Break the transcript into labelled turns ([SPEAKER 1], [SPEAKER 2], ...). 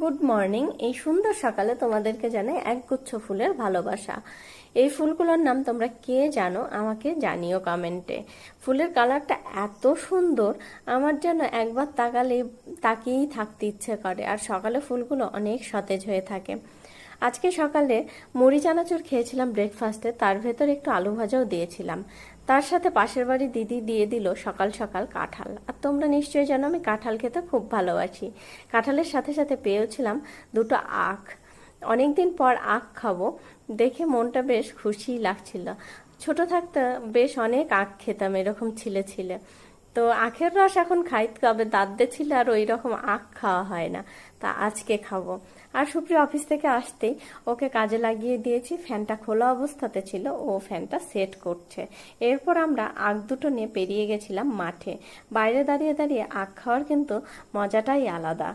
[SPEAKER 1] Good morning. এই সুন্দর সকালে তোমাদেরকে জানাই একগুচ্ছ ফুলের ভালোবাসা। এই ফুলগুলোর নাম তোমরা কে জানো আমাকে জানিও কমেন্টে। ফুলের কালারটা এত সুন্দর, আমার যেন একবার তাকিয়েই থাকতে ইচ্ছে করে। আর সকালে ফুলগুলো অনেক সতেজ হয়ে থাকে। আজকে সকালে মুড়ি চানাচুর খেয়েছিলাম ব্রেকফাস্টে, তার ভেতর একটু আলু ভাজাও দিয়েছিলাম। তার সাথে পাশের বাড়ি দিদি দিয়ে দিল সকাল সকাল কাঁঠাল। আর তোমরা নিশ্চয়ই জানো আমি কাঁঠাল খেতে খুব ভালোবাসি। কাঁঠালের সাথে সাথে পেয়েওছিলাম দুটো আখ। অনেকদিন পর আখ খাবো দেখে মনটা বেশ খুশিই লাগছিল। ছোট থাকতে বেশ অনেক আখ খেতাম, এরকম ছিলে ছিলে। তো আখের রস এখন খাই, তবে দাঁতে ছিল আর ওই রকম আখ খাওয়া হয় না। তা আজকে খাবো। আর সুপ্রিয় অফিস থেকে আসতেই ওকে কাজে লাগিয়ে দিয়েছি। ফ্যানটা খোলা অবস্থাতে ছিল, ও ফ্যানটা সেট করছে। এরপর আমরা আখ দুটো নিয়ে পেরিয়ে গেছিলাম মাঠে। বাইরে দাঁড়িয়ে দাঁড়িয়ে আখ খাওয়ার কিন্তু মজাটাই আলাদা।